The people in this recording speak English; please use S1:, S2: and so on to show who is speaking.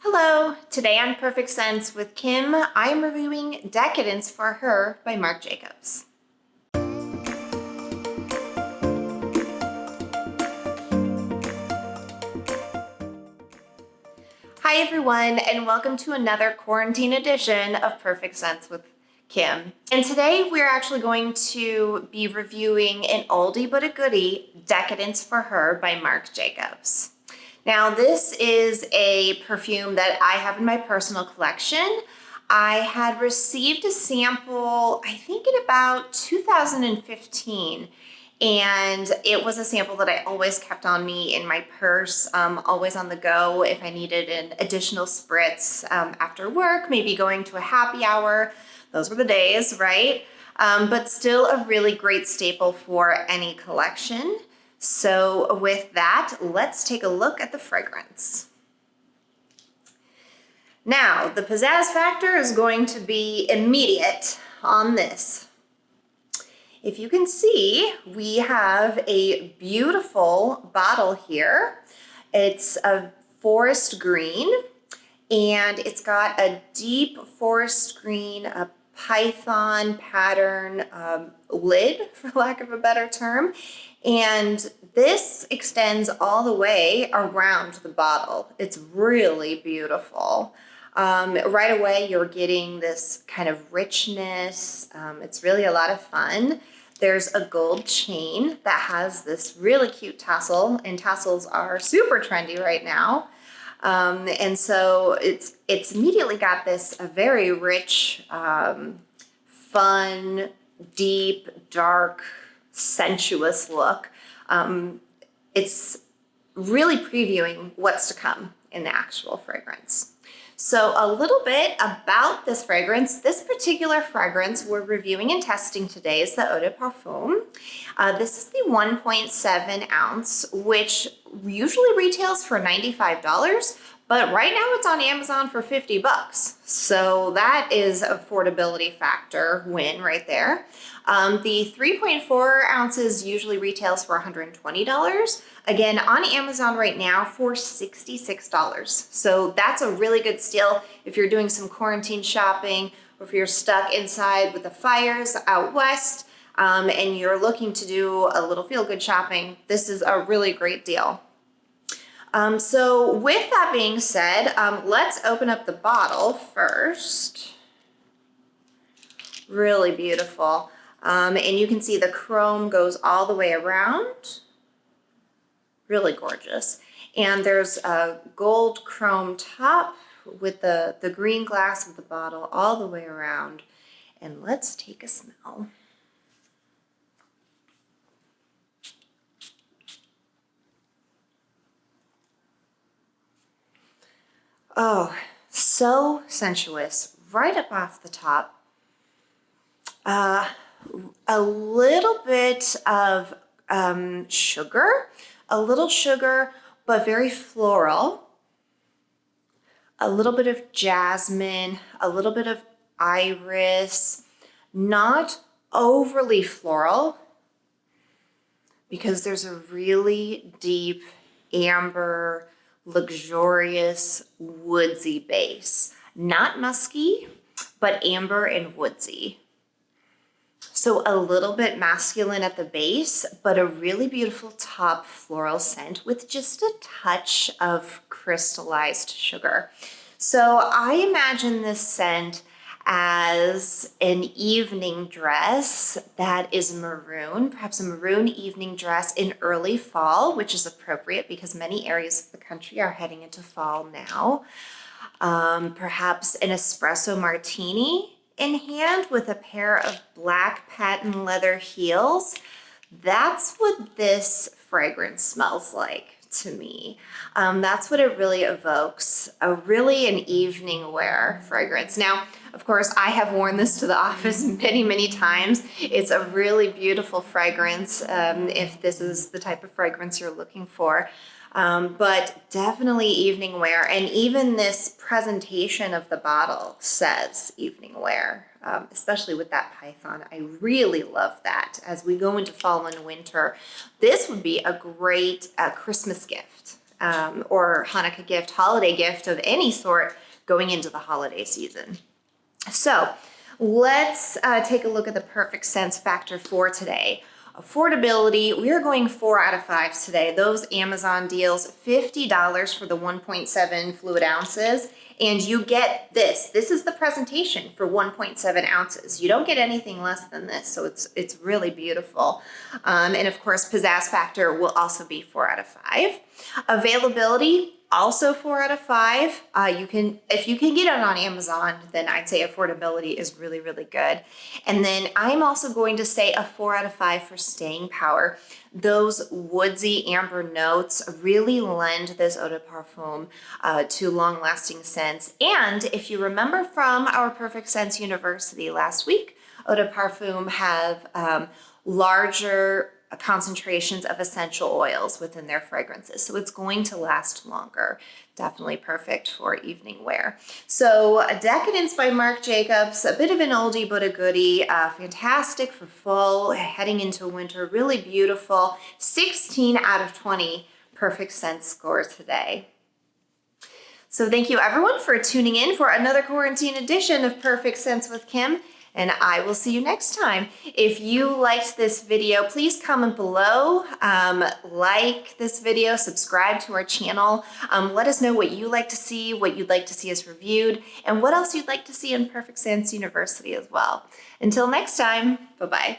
S1: Hello, today on Perfect Sense with Kim, I am reviewing Decadence for Her by Marc Jacobs. Hi everyone, and welcome to another quarantine edition of Perfect Sense with Kim. And today we're actually going to be reviewing an oldie but a goodie, Decadence for Her by Marc Jacobs. Now this is a perfume that I have in my personal collection. I had received a sample, I think in about 2015, and it was a sample that I always kept on me in my purse, always on the go if I needed an additional spritz after work, maybe going to a happy hour. Those were the days, right? But still a really great staple for any collection. So with that, let's take a look at the fragrance. Now, the pizzazz factor is going to be immediate on this. If you can see, we have a beautiful bottle here. It's a forest green, and it's got a deep forest green, a python pattern lid, for lack of a better term. And this extends all the way around the bottle. It's really beautiful. Right away, you're getting this kind of richness. It's really a lot of fun. There's a gold chain that has this really cute tassel, and tassels are super trendy right now. And so it's immediately got this a very rich, fun, deep, dark, sensuous look. It's really previewing what's to come in the actual fragrance. So a little bit about this fragrance. This particular fragrance we're reviewing and testing today is the Eau de Parfum. This is the 1.7 ounce, which usually retails for $95, but right now it's on Amazon for $50. So that is affordability factor win right there. The 3.4 ounces usually retails for $120. Again, on Amazon right now for $66. So that's a really good steal if you're doing some quarantine shopping, or if you're stuck inside with the fires out west, and you're looking to do a little feel-good shopping. This is a really great deal. So with that being said, let's open up the bottle first. Really beautiful. And you can see the chrome goes all the way around. Really gorgeous. And there's a gold chrome top with the green glass of the bottle all the way around. And let's take a smell. Oh, so sensuous, right up off the top. A little bit of sugar, but very floral. A little bit of jasmine, a little bit of iris, not overly floral, because there's a really deep amber, luxurious woodsy base. Not musky, but amber and woodsy. So a little bit masculine at the base, but a really beautiful top floral scent with just a touch of crystallized sugar. So I imagine this scent as an evening dress that is maroon, perhaps a maroon evening dress in early fall, which is appropriate because many areas of the country are heading into fall now. Perhaps an espresso martini in hand with a pair of black patent leather heels. That's what this fragrance smells like to me. That's what it really evokes, really an evening wear fragrance. Now, of course, I have worn this to the office many, many times. It's a really beautiful fragrance if this is the type of fragrance you're looking for. But definitely evening wear. And even this presentation of the bottle says evening wear, especially with that python. I really love that. As we go into fall and winter, this would be a great Christmas gift or Hanukkah gift, holiday gift of any sort going into the holiday season. So let's take a look at the perfect sense factor for today. Affordability, we are going 4 out of 5 today. Those Amazon deals, $50 for the 1.7 fluid ounces. And you get this. This is the presentation for 1.7 ounces. You don't get anything less than this, so it's really beautiful. And of course, Pizazz factor will also be 4 out of 5. Availability, also 4 out of 5. If you can get it on Amazon, then I'd say affordability is really, really good. And then I'm also going to say a 4 out of 5 for staying power. Those woodsy amber notes really lend this eau de parfum to long-lasting scents. And if you remember from our Perfect Sense University last week, eau de parfum have larger concentrations of essential oils within their fragrances. So it's going to last longer. Definitely perfect for evening wear. So Decadence by Marc Jacobs, a bit of an oldie but a goodie. Fantastic for fall, heading into winter, really beautiful. 16 out of 20 perfect scent score today. So thank you everyone for tuning in for another quarantine edition of Perfect Sense with Kim. And I will see you next time. If you liked this video, please comment below, like this video, subscribe to our channel. Let us know what you like to see, what you'd like to see us reviewed, and what else you'd like to see in Perfect Sense University as well. Until next time, bye-bye.